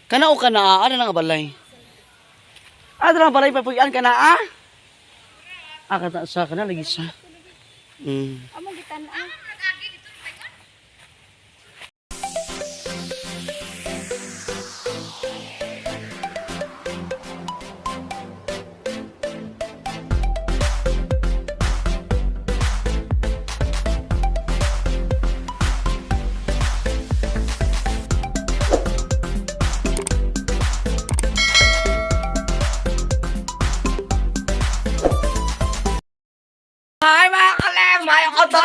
Kana o kana, ano nga balay? Ano nga balay, papuyan ka na, kata siya, kana lagi siya. Amo gitan-an. Hi mga kalem! May auto!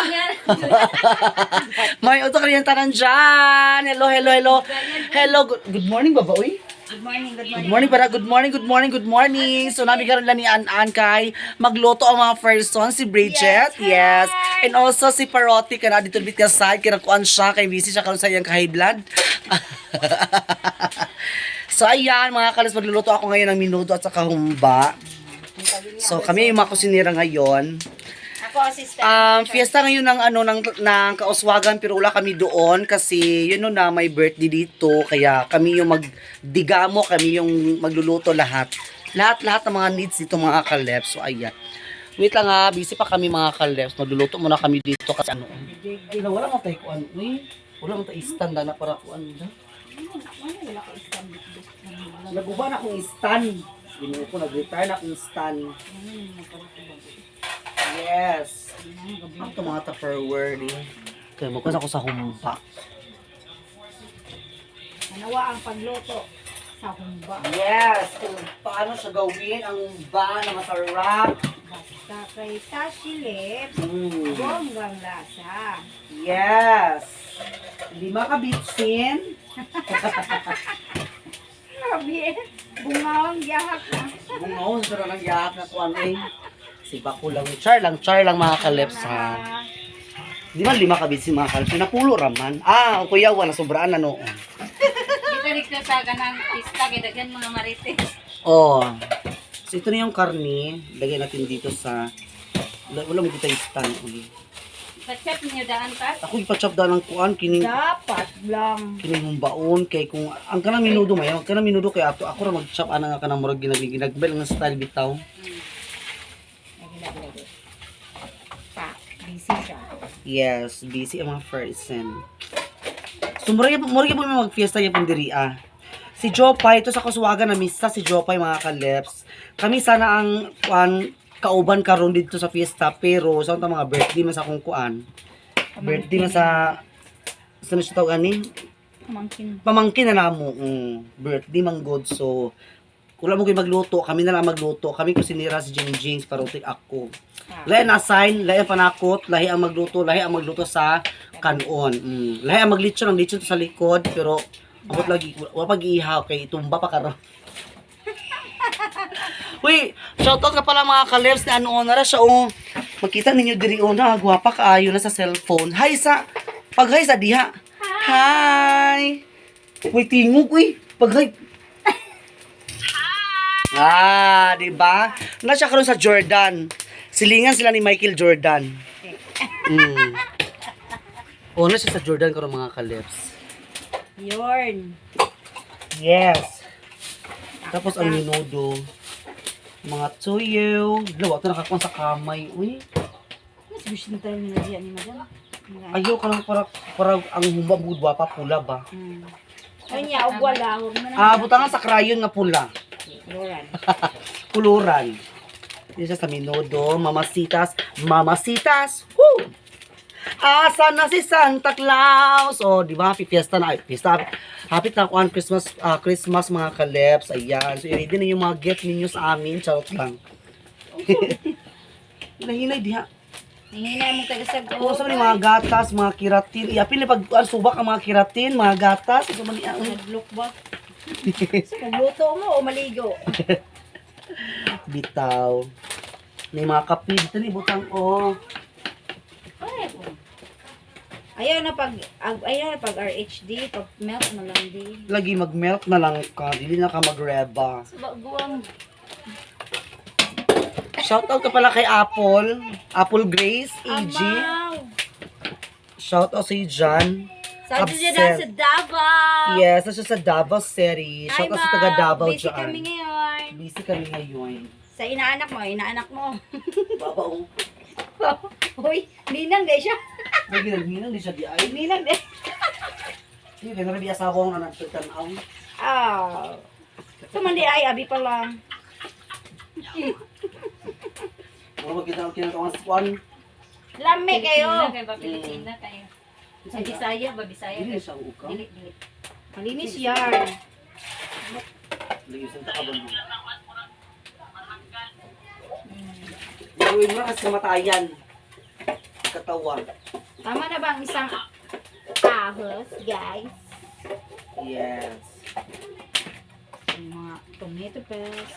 May auto kanyan tanan dyan! Hello, hello, hello! Hello, good morning baba, uy? Good morning, good Good morning para, good morning, good morning, good morning! So nabigaran lang ni An kay magluto ang mga first son, si Bridget, yes! And also si Paroti, kana dito bit ka side, kinakuan siya, kay busy siya karon sa iyang high blood. So ayan mga kalis, magluluto ako ngayon ng minuto at saka humba. So kami yung mga kusinira ngayon. Ako assistant. Fiesta ngayon ng ng Kauswagan pero wala kami doon kasi yun na may birthday dito kaya kami yung magdigamo, kami yung magluluto lahat. Lahat ng mga needs dito mga kalebs. So ayan. Wait lang busy pa kami mga kalebs. Magluluto muna kami dito kasi wala mo tayo kuan. Wala mo tayo stand na para kuan da. Wala ka stand. Naguba na akong stand. Ginuo ko nag-retire na akong stand. Yes. Ito mga Tupperware eh. Kaya magkas ako sa humba. Manawa ang pagluto sa humba. Yes. Kung paano siya gawin ang humba na masarap. Basta kay Tashi Lips, bonggang lasa. Yes. Hindi makabitsin. Grabe, bungawang yahak na. Bungaw, sarap ng yahat na kuwan eh. Sipa ko lang. Char lang mga kaleps ha. Di man lima kabitsin mga kaleps. Pinapulo raman. Ang kuyawan na sobraan na noon. Dito rin sa ganang pista, kaya daghan mga marites. Oh. So ito na yung karne. Lagyan natin dito sa wala mo dito yung stand uli. Pachap niyo daan pa? Ako ipachop da ng kuan kining Dapat lang. humbaon kay kung ang kanang minudo may ang kanang minudo kay ato ako ra mag-chop ana nga kanang murag ginagbel nga style bitaw. Pa, busy siya. Yes, busy ang mga person. So murag po mag-fiesta yung diri Si Jopay, ito sa Kuswagan na mista si Jopay mga kaleps. Kami sana ang kuan kauban karon dito sa fiesta pero sa mga birthday man sa akong kuan. Birthday man sa na siya tawag ani? Pamangkin na namo. Birthday man god so wala mo kayo magluto, kami na lang magluto. Kami kusinira si Jingjings para utik ako. Lahi na assign, lahi ang panakot, lahi ang magluto sa kanon. Lahi ang maglitsyon, ang litsyon sa likod pero abot lagi wala pag-ihaw kay tumba pa karon. Uy, shoutout ka pala mga kalebs na na siya makita ninyo diri gwapa kaayo na sa cellphone. Hi sa pag-hi sa diha. Hi. Uy, tingog pag-hi. Di ba? Na siya karon sa Jordan. Silingan sila ni Michael Jordan. Na siya sa Jordan karon mga kalebs. Yorn. Yes. Tapos ang minudo, mga tuyo. Lawa ito nakakuha sa kamay. Uy. Mas gusto tayo nila diyan ni madam. Ayaw ka lang para ang humba budwa pa pula ba? Ay niya, og wala. Huwag mo na. Butangan sa crayon nga pula. Loran. Kuluran. Dito siya sa minudo. Mamasitas. Mamasitas. Woo! Asa na si Santa Claus? Di ba? Fiesta na. Fiesta. Happy na kuan Christmas, Christmas mga kalebs. Ayan. So, i-ready na yung mga gift ninyo sa amin. Charot lang. Hinay diha. Hinay mo tagasag. Oo, sa mga gatas, mga keratin. Iapin na pag subak ang mga keratin, mga gatas. Sa mga Nag-look ba? Magluto mo o maligo? bitaw. May mga kape dito ni butang Ayaw na pag RHD, pag melt na lang di. Lagi mag-melt na lang ka, dili na ka magreba. Guwang. Shoutout ka pala kay Apple Grace, AG. Amaw. Shoutout si Jan. Sa dyan sa Davao. Yes, nasa sa Davao City. Hi, Shout out sa Ma'am. taga Davao Busy dyan. kami ngayon. Busy kami ngayon. Sa inaanak mo. Babaong. Hoy, ninang di siya. May ginagminang di siya di ay. Ninang di. Hindi, kaya nabi asawang na nagtagtanaw. Ah. So, man di ay, abi pa lang. Mga magkita ang kinatawang squan. Lami kayo. Kay ba Pilipina kayo. Sa Bisaya ba Bisaya Hindi kayo. siya uka. Dili. Malinis yan. Lagi sa takabon mo. Gawin mo kasi kamatayan. Katawa. Tama na ba ang isang ahos, guys? Yes. Yung mga tomato paste.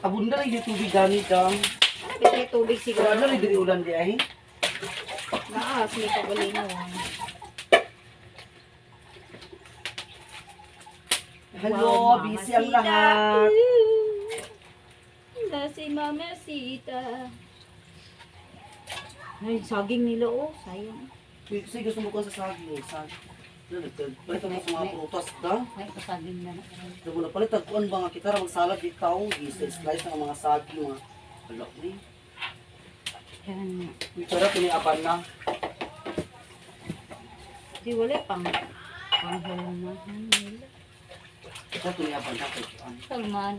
Abunda na yung tubig gamit ang. Ano ba may tubig siguro? Ano rin din ulan di ay? Naas, may pagulin mo. Hello, busy ang lahat. Wala si Mama Sita. Ay, saging nila oh, sayang. Kasi gusto mo ko sa saging. Palit mo sa mga prutas da. Ay pasagin na. Ito mo na palit. Kuan ba nga kita ramang salad di tao. Slice ng mga saging. Mga alak ni. Yan. Pero piniaban na. Di wala panghalamahan nila. Ito piniaban na. Kuan. Salman.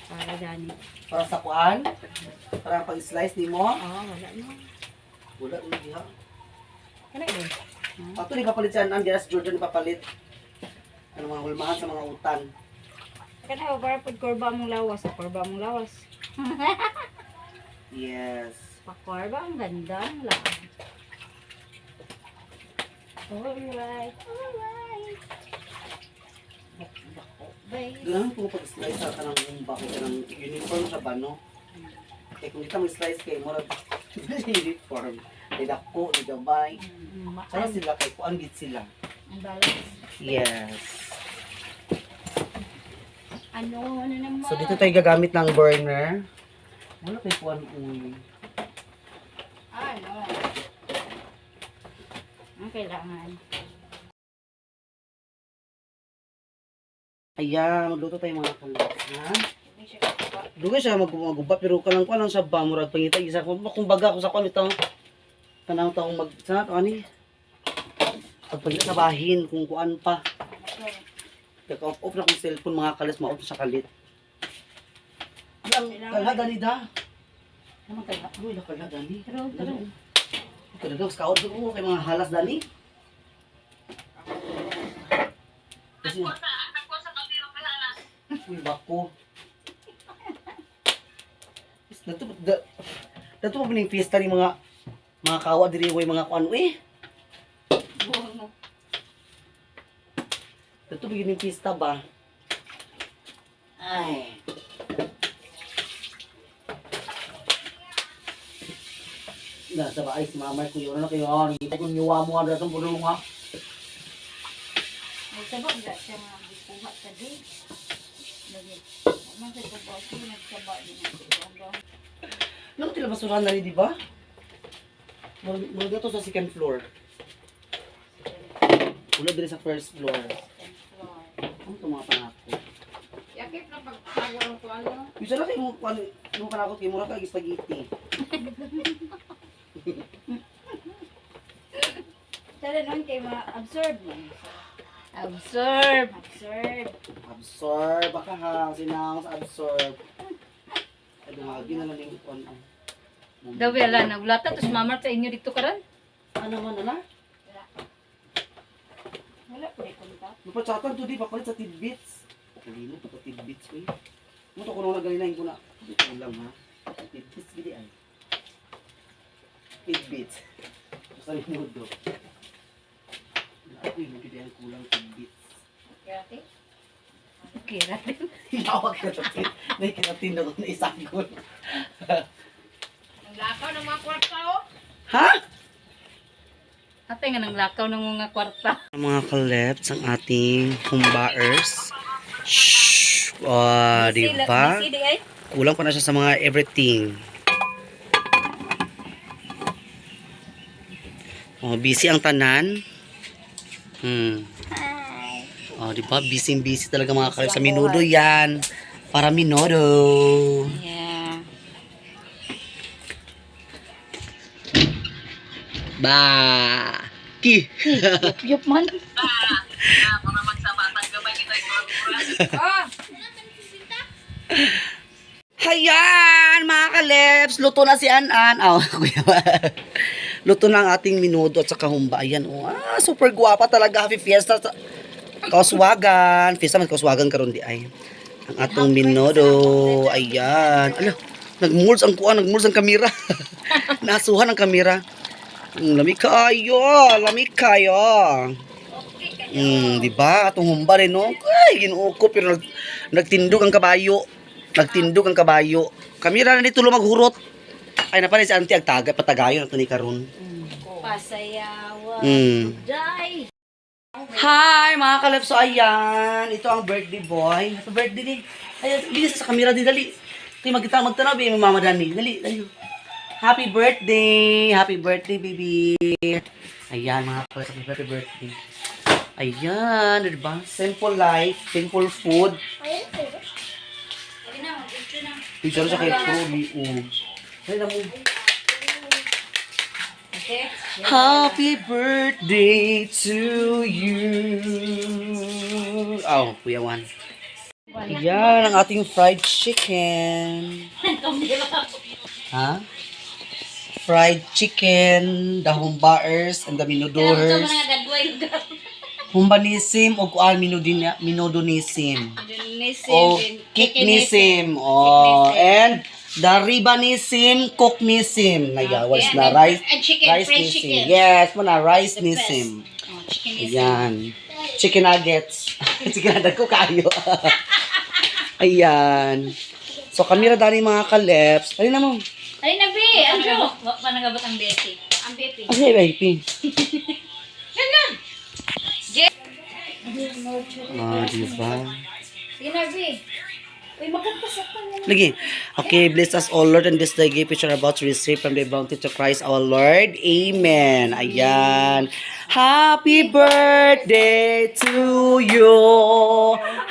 Para dani. Para sa kuan. Para pag-slice ni mo. Ah, wala na. Wala na diha. Ano yun? Ato ni papalit siya. Ang Jordan ni papalit. Ano mga hulmahan sa mga utan. Kana para pud korba mong lawas, korba mong lawas. Yes. Pakorba ang ganda ang lawas. Alright. Bye. Ganun kung pag-slice sa kanang bako kanang uniform sa bano. Kaya kung kita mag-slice kay mo uniform. Di dako, di gabay. Sana sila kay kuan gid sila. Ang balas. Yes. Ano naman? So dito tayo gagamit ng burner. Wala kay kuan uy. Ano? Ang kailangan. Ayan, magluto tayo mga kalat. Ha? Dugay siya magubat pero kanang kuan lang sa ba murag pangita isa kung baga ko sa kuan ito. Kanang taong mag sana to ani. Pagpangita sa bahin kung kuan pa. Off na kong cellphone mga kalas ma-off sa kalit. Ang kalada ni da. Naman kay uy la kalada ni. Pero Kada daw scout ko kay mga halas dani. Kasi uy bako. Dato pa ning fiesta ni mga kawa diri way mga kuan uy. buhon mo. Dato pa ning fiesta ba? Ay. Nasa ba ay si mama ko yun na kayo. Hindi ko niwa mo nga datong puno nga. May sabag na siya nga buhat sa di. Lagi. Man sa ko si nagsaba din ako. Nang tila basurahan na rin, di ba? Mula dito sa second floor. Wala din sa first floor. Ano ito mga panako? Yakip na pagtago ng tuwalo. Bisa na kayo mo panakot kayo. Mura ka spaghetti. Tala nun kay ma-absorb mo. Absorb. Absorb. Absorb. Baka ha. Sinang sa absorb. Ay, dumagi na lang yung kuwan. Daw wala na ulata tos mamar sa inyo dito karon. Ano man na? Wala po rin kontak. Napatsatan to di. Papalit sa tidbits. Kalino pa tidbits ko eh. Mo to ko nung nagalinayin ko na. Dito lang ha. Tidbits gini ay. Tidbits. Sa limod do. Ako yung hindi ang kulang tidbits. Kaya okay ra. Hiyawag ka natin. Nakikinatin na doon na isangkol. Ang lakaw ng mga kwarta oh. Ha? Ate nga nang lakaw ng mga kwarta. Mga kaleps, ang ating humbaers. Shhh! Wow, di ba? Busy di ay. Kulang pa na siya sa mga everything. Oh, busy ang tanan. Oh, di ba? Busy talaga mga kalip. Sa minudo yan. Para minudo. Yeah. Ba! Ki! Yup man. Hayan, mga kalips! Luto na si Anan. Oh, kuya. Luto na ang ating minudo at saka humba. Ayan, oh. Super guwapa talaga. Happy Fiesta sa Kauswagan. Fiesta man Kauswagan karon di ay. Ang atong minudo. Ayan. Ala, nagmulls ang kuha, nagmulls ang kamera. Nasuhan ang kamera. Lamig kayo, lamig kayo. Di ba? Atong humba rin, no? Ay, ginuuko pero nagtindog ang kabayo. Nagtindog ang kabayo. Kamera na dito maghurot. Ay, napalay si auntie agtaga, patagayon ang tuni karon. Pasayawa. Day. Hi, mga kalapso. Ayan. Ito ang birthday boy. Happy birthday din. Ayan, bilis sa kamera din. Dali. Ito magtanaw, baby. Mama Dani. Dali, dali. Happy birthday. Happy birthday, baby. Ayan, mga kalapso. Happy birthday. Ayan, diba? Simple life, simple food. Picture sa kay Truly. Ay, namu. Okay. Happy birthday to you. Oh, Kuya Juan. Yan ang ating fried chicken. Ha? Fried chicken, the humbaers and the minudors. Humbanisim o kuan minudonism. O kiknisim. Oh, and the ribanism, cooknism. Nayawas na rice. Rice nisim. Yes, mo na rice nisim. Ayan. Chicken nuggets. Chicken nuggets ko kayo. Ayan. So, kami dali mga kaleps. Dali na mo. Ay na, B! Ano? Panagabot ang Betty. Ang Betty. Ay, baby. Yan lang! Diba? Sige na, B. Uy, magkagpasak pa yan. Lagi. Okay, bless us, O Lord, and this the gift which we are about to receive from the bounty to Christ our Lord. Amen. Ayan. Happy birthday to you.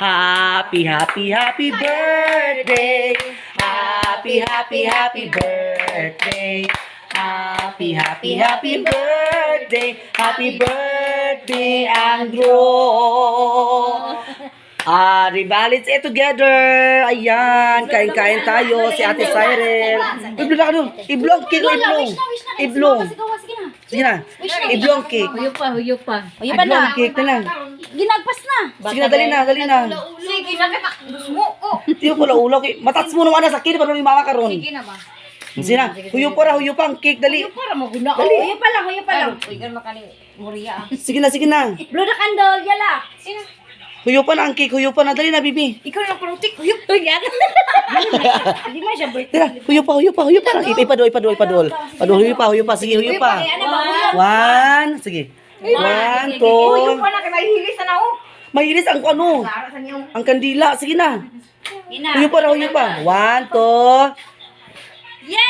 Happy, happy, happy birthday. Happy, happy, happy birthday. Happy, happy, happy birthday. Happy birthday, Andrew. Diba? Let's eat together. Ayan, kain-kain tayo. Si Ate Cyril. Iblong na ka doon. Iblong, cake o iblong. Iblong. Sige na. Iblong cake. Huyo pa. Huyo pa Iblong cake na lang. Ginagpas na. Sige na, dali na, dali na. Sige na, mo ko. Tiyo ko ulaw kay. Matats mo naman na sa kid. Paano ni mama karon? Sige na ba? Sige na. Huyo pa ang cake. Dali. Para maguna. Dali. Huyo pa lang. Uy, gan makani Moria. Sige na, sige na. Blow the candle, yala. Sino? Huyo pa na ang cake. Huyo pa na. Dali na, bibi. Ikaw na parutik. Huyo. Uy, yan. Hindi mo siya birthday. Tira, huyo pa. Ipadol. Huyo pa. Sige, huyo pa. Ano ba? Huyo. One. Sige. One, two. Huyo pa na kay mahihilis na ako. Mahilis ang ano. Para sa niyong Ang kandila. Sige na. ina. Huyo pa. One, two. Yay!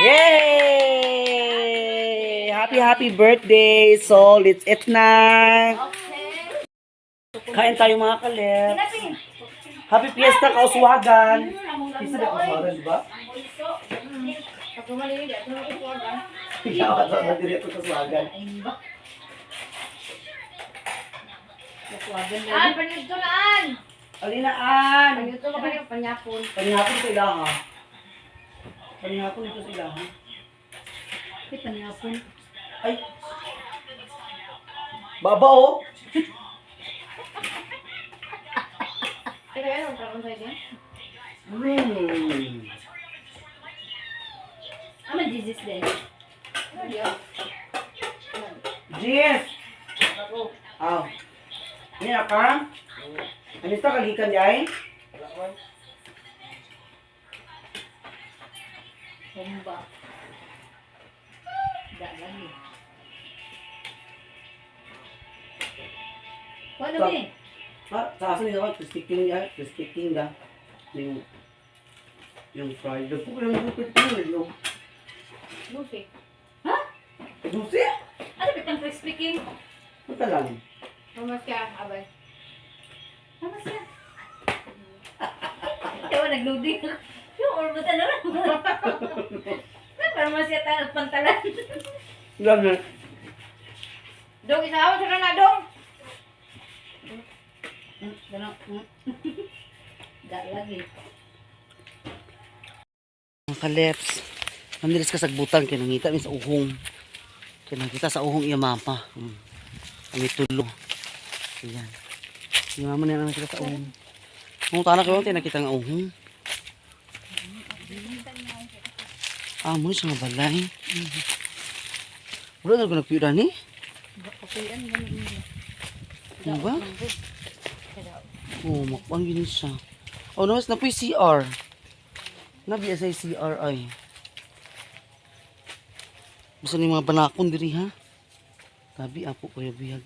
Yay! Happy birthday. So, let's eat na. Kain tayo mga kalep. Happy Fiesta Kauswagan. Fiesta na Kauswagan, di ba? Ikaw at sa diri ito Kauswagan. Panitulaan. Alinaan. Panito ka pa yung panyapon. Panihapon ito ilang ha. Panihapon ito sa ilang ha. Panyapon. Ay. Baba oh. Kaya ano, parang sa'yo din? Ano disease din? Jess! Aw. Ini apa? Ano ito kalikan jay? Humba. Lagi. Wala Sa- ba eh? Sa asan nila crispy king da. Yung fried. Dagpo ko lang bukit ko yung Buffet. Juicy? Ano bitang crispy king? Ito lang. Mamas ka, abay. Mamas ka. Ikaw nagluding. Yung orbutan na lang. Para masya tayo pantalan. Grabe. Dong, isahawan sa na dong. Gano'n. Da lagi. Mga kaleps. Mamilis ka sa butan. Kinangita min sa uhong. Kinangita sa uhong iya mama. Kami tulo. Ayan. Yung mama niya nakita sa uhong. Kung tala kayo, nakita nga uhong. Mo siya nga balay. Wala na ko nagpiyudan ni? Pakuyan, gano'n nila. Ano ba? Oh, makpang yun siya. Oh, nawas na po yung CR. Nabiya sa CR ay. Basta ni mga banakon diri ha. Tabi apo ko yung biyag.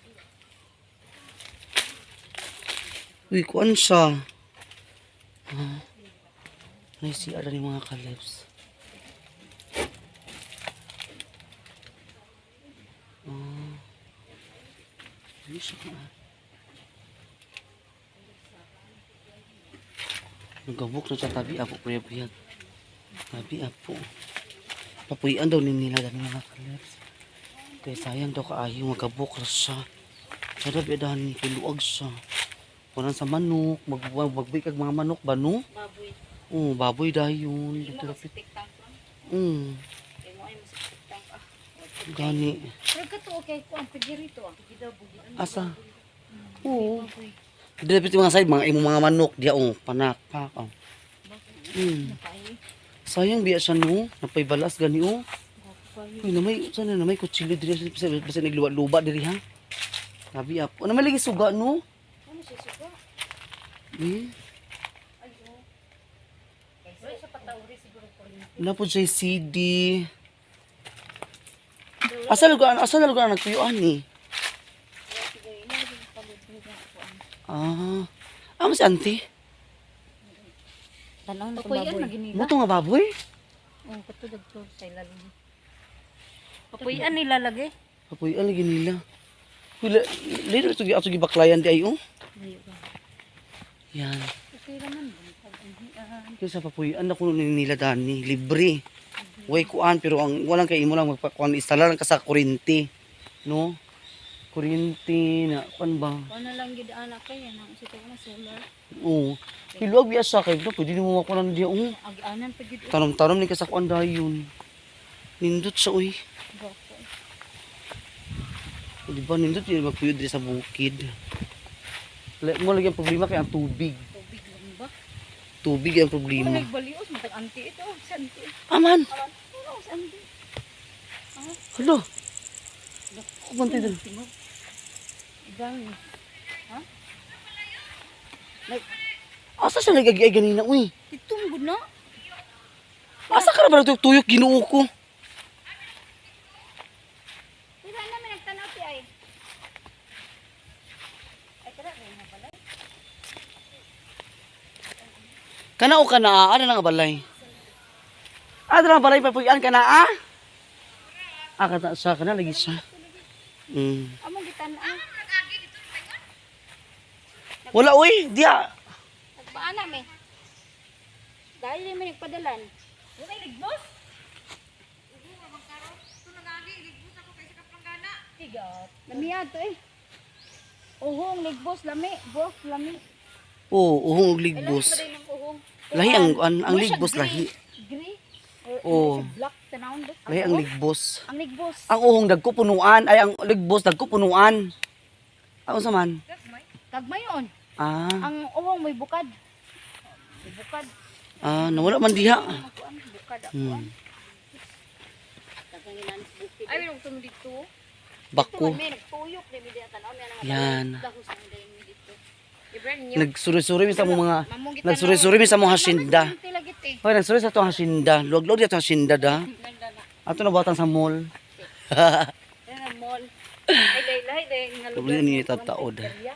Uy, kuan siya. May CR ni mga kaleps. Hindi siya ka. Nagabok na siya tabi apo kuya biyag. Tabi apo. Papuyan daw ni nila dami mga kaleps. Kaya sayang daw kaayo magabok na siya. Sadabi dahan ni kiluag siya. Kunan sa manok, magbay kag mga manok ba no? Baboy. Oh, baboy dayon. Imo kasi tiktak lang. Mm, Imo ay mas tiktak ah. gani. Pero ka to okay ko ang pigirito ah. Pigidabo. Asa? Oo. Dapat yung mga side, mga imong mga manok dia oh, panak pak oh. Sayang biya siya no, napay balas gani oh. Uy, namay sana namay kutsilyo diri basta nagluwa-luba diri ha. Sabi apo, na malagi suga no? Ano siya suko? Eh, Ayo. Kaya sa patawri siguro ko rin. napod siya CD. Asa lugar nagtuyuan ni? Amo si auntie. Tanong na baboy. Muto nga baboy? Oh, katulad to sa ilalim. Papuyan nilalagay. Papuy lagi nila. Wala, later ito ato gibaklayan di ay oh. Yan. Okay naman. Kaya sa papuyan na kuno nila dani, libre. Way kuan pero ang walang kay imo lang magpakuan installer lang ka sa kuryente. No? Kuryente na kuan ba? Kung na lang gid anak kay nang sa na solar. Oo. Kiluag biya sa kay no, pwede mo makuan diya oh. Ag-anan pa gid. Tanom-tanom ni ka sa kuan dayon. Nindot sa uy. Di ba nindot yung magpuyod diri sa bukid. Mo lagi ang problema kay ang tubig. Tubig lang ba? Tubig ang problema. Nagbalios matag anti ito, santi. Aman. Oo, santi. Hala. Ako bantay din. Ibang. Ha? Asa siya nagagi ganina uy? Itong gud na. Asa ka na ba nagtuyok Ginoo ko? Wala naman nagtanaw ti ay. Ay kada rin na pala. Kana o kana? Ano na nga balay? Ano na nga balay papuyan kana ah? Kata siya kana lagi siya. Among gitan-an. Wala uy, diya. Nagpaana me. Dahil di man nagpadalan. Wala ligbos. Lamiya to eh. Uhong, ligbos, lami. Bof, lami. Oo, uhong og Ay, ligbos. lahi pa rin ang uhong. Lahi ang ligbos lahi. Gray. Oo. Black, tanawon ba? Lahi ang ligbos. Ang ligbos. Ang uhong dagko punuan ay ang ligbos dagko punuan. Ano sa man? Kagmay yun. Ah, Ang uhong may bukad. May bukad. nawala man diha. Makuan, bukad ako. Tagang inanis bukid. Ay, may nagtunod dito. Bako. May nagtuyok. May media tanaw. May Yan. dahos ang dahil mo dito. Ibrahim niyo. Nagsuri-suri mi sa mong mga nagsuri-suri mi sa mong hasinda. Tilagit eh. Hoy, nagsuri sa tong hasinda. Luwag-luwag di atong hasinda da. Nagdana. Ato na batang sa mall. Yan ang mall. Ay, lahi-lahi. Nga lugar. Problema ni tataod. Area.